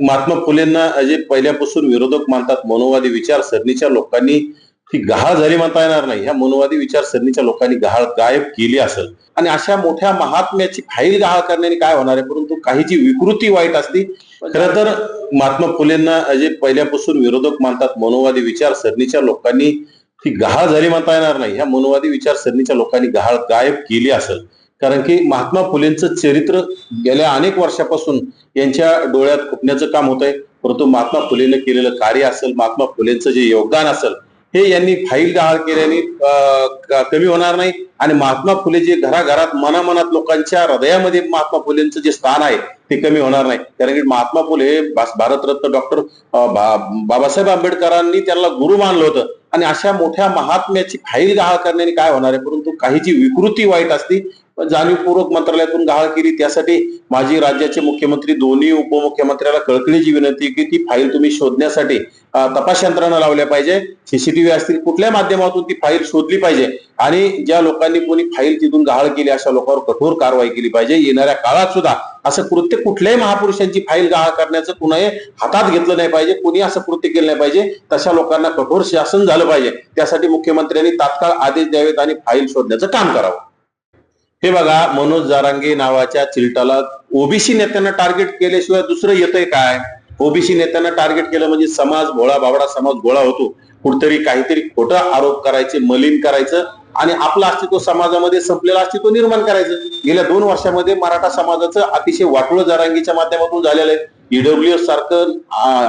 महात्मा फुलेंना जे पहिल्यापासून विरोधक मानतात, मनोवादी विचारसरणीच्या लोकांनी ती गहाळ झाली म्हणता येणार नाही. ह्या मनोवादी विचारसरणीच्या लोकांनी गहाळ गायब केली असेल आणि अशा मोठ्या महात्म्याची फाईल गहाळ करण्याने काय होणार आहे, परंतु काही जी विकृती वाईट असती. खरं तर महात्मा फुलेंना जे पहिल्यापासून विरोधक मानतात, मनोवादी विचारसरणीच्या लोकांनी ती गहाळ झाली म्हणता येणार नाही. ह्या मनोवादी विचारसरणीच्या लोकांनी गहाळ गायब केली असेल. कारण की महात्मा फुलेंचं चरित्र गेल्या अनेक वर्षापासून यांच्या डोळ्यात खुपण्याचं काम होत आहे, परंतु महात्मा फुलेंनी केलेलं कार्य असेल, महात्मा फुलेंचं जे योगदान असेल, हे यांनी फाईल गहाळ केल्याने कमी होणार नाही. आणि महात्मा फुले जे घराघरात मनामनात लोकांच्या हृदयामध्ये महात्मा फुलेंचं जे स्थान आहे ते कमी होणार नाही. कारण की महात्मा फुले हे भारतरत्न डॉक्टर बाबासाहेब आंबेडकरांनी त्यांना गुरु मानलं होतं. आणि अशा मोठ्या महात्म्याची फाईल गहाळ करण्याने काय होणार आहे, परंतु काही जी विकृती वाईट असती जाणीवपूर्वक मंत्रालयातून गहाळ केली. त्यासाठी माजी राज्याचे मुख्यमंत्री दोन्ही उपमुख्यमंत्र्याला कळकळीची विनंती की ती फाईल तुम्ही शोधण्यासाठी तपास यंत्रणा लावल्या पाहिजे. सीसीटीव्ही असतील, कुठल्या माध्यमातून ती फाईल शोधली पाहिजे आणि ज्या लोकांनी कोणी फाईल तिथून गहाळ केली अशा लोकांवर कठोर कारवाई केली पाहिजे. येणाऱ्या काळात सुद्धा असं कृत्य कुठल्याही महापुरुषांची फाईल गहाळ करण्याचं कुणाही हातात घेतलं नाही पाहिजे, कुणी असं कृत्य केलं नाही पाहिजे. तशा लोकांना कठोर शासन झालं पाहिजे. त्यासाठी मुख्यमंत्र्यांनी तात्काळ आदेश द्यावेत आणि फाईल शोधण्याचं काम करावं. हे बघा, मनोज जारांगे नावाच्या चिलटाला ओबीसी नेत्यांना टार्गेट केल्याशिवाय दुसरं येतंय काय? ओबीसी नेत्यांना टार्गेट केलं म्हणजे समाज भोळा बाबडा समाज गोळा होतो. कुठतरी काहीतरी खोटा आरोप करायचे, मलिन करायचं आणि आपलं अस्तित्व समाजामध्ये संपलेलं अस्तित्व निर्माण करायचं. गेल्या 2 वर्षामध्ये मराठा समाजाचं अतिशय वाटोळं जारांगीच्या माध्यमातून झालेलं आहे. ईडब्ल्यूएस सारखं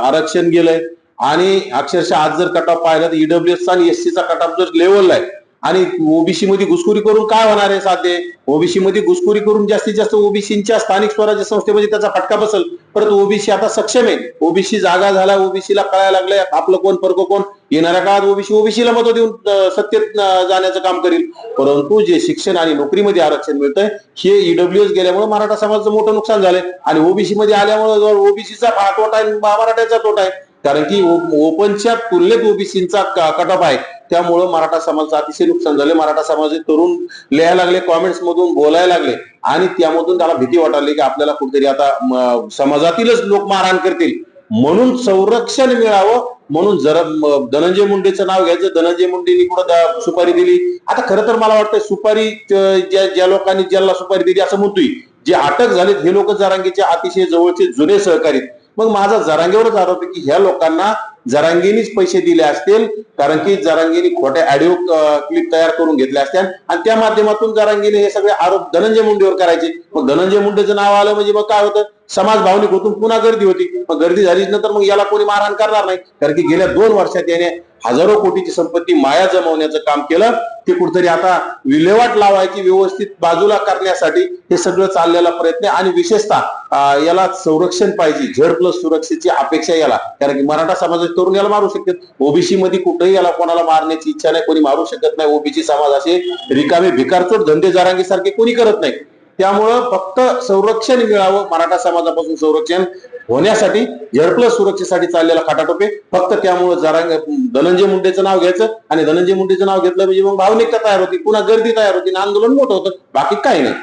आरक्षण गेलंय आणि अक्षरशः आज जर कटाप पाहिला तर ईडब्ल्यूएसचा आणि एससीचा कटाप जर लेवलला आहे आणि ओबीसी मध्ये घुसखोरी करून काय होणार आहे साध्य? ओबीसी मध्ये घुसखोरी करून जास्तीत जास्त ओबीसीच्या स्थानिक स्वराज्य संस्थेमध्ये त्याचा फटका बसेल. परंतु ओबीसी आता सक्षम आहे, ओबीसी जागा झाला, ओबीसीला कळायला लागलंय आपलं कोण परको कोण. येणाऱ्या काळात ओबीसीला मत देऊन सत्तेत जाण्याचं काम करील. परंतु जे शिक्षण आणि नोकरीमध्ये आरक्षण मिळतंय हे ईडब्ल्यूएस गेल्यामुळे मराठा समाजाचं मोठं नुकसान झालंय आणि ओबीसी मध्ये आल्यामुळे ओबीसीचा तोटा आहे, मराठ्याचा तोटा आहे. कारण की ओपनच्या तुलनेत ओबीसीचा कटअप आहे, त्यामुळं मराठा समाजाचं अतिशय नुकसान झालं. मराठा समाजाचे तरुण लिहायला लागले, कॉमेंट्स मधून बोलायला लागले आणि त्यामधून त्याला भीती वाटायली की आपल्याला कुठेतरी आता समाजातीलच लोक मारहाण करतील. म्हणून संरक्षण मिळावं म्हणून जरा धनंजय मुंडेचं नाव घ्यायचं. धनंजय मुंडेंनी कुठं सुपारी दिली? आता खरं तर मला वाटतं सुपारी ज्या लोकांनी ज्याला सुपारी दिली असं म्हणतोय, जे अटक झालेत हे लोक जरांगीचे अतिशय जवळचे जुने सहकारी. मग माझा जरांगेवरच आरोप आहे की ह्या लोकांना जरांगीनीच पैसे दिले असतील, कारण की जरांगीनी खोट्या ऑडिओ क्लिप तयार करून घेतल्या असत्या आणि त्या माध्यमातून जरांगीने हे सगळे आरोप धनंजय मुंडेवर करायचे. मग धनंजय मुंडेचं नाव आलं म्हणजे मग काय होतं, समाज भावनिक होतून पुन्हा गर्दी होती. मग गर्दी झाली नंतर मग याला कोणी मारहाण करणार नाही. कारण की गेल्या 2 वर्षात याने हजारो कोटीची संपत्ती माया जमवण्याचं काम केलं. ते कुठेतरी आता विल्हेवाट लावायची व्यवस्थित बाजूला करण्यासाठी हे सगळं चाललेला प्रयत्न आणि विशेषतः याला संरक्षण पाहिजे. Z+ सुरक्षेची अपेक्षा याला, कारण की मराठा समाजाचे तरुण याला मारू शकतात. ओबीसी मध्ये कुठेही याला कोणाला मारण्याची इच्छा नाही, कोणी मारू शकत नाही. ओबीसी समाज असे रिकामे भिकारचोट धंदे जारांगी सारखे कोणी करत नाही. त्यामुळं फक्त संरक्षण मिळावं, मराठा समाजापासून संरक्षण होण्यासाठी Z+ सुरक्षेसाठी चाललेला खटाटोपे. फक्त त्यामुळे धनंजय मुंडेचं नाव घ्यायचं आणि धनंजय मुंडेचं नाव घेतलं म्हणजे मग भावनिकता तयार होती, पुन्हा गर्दी तयार होती, आंदोलन मोठं होतं, बाकी काही नाही.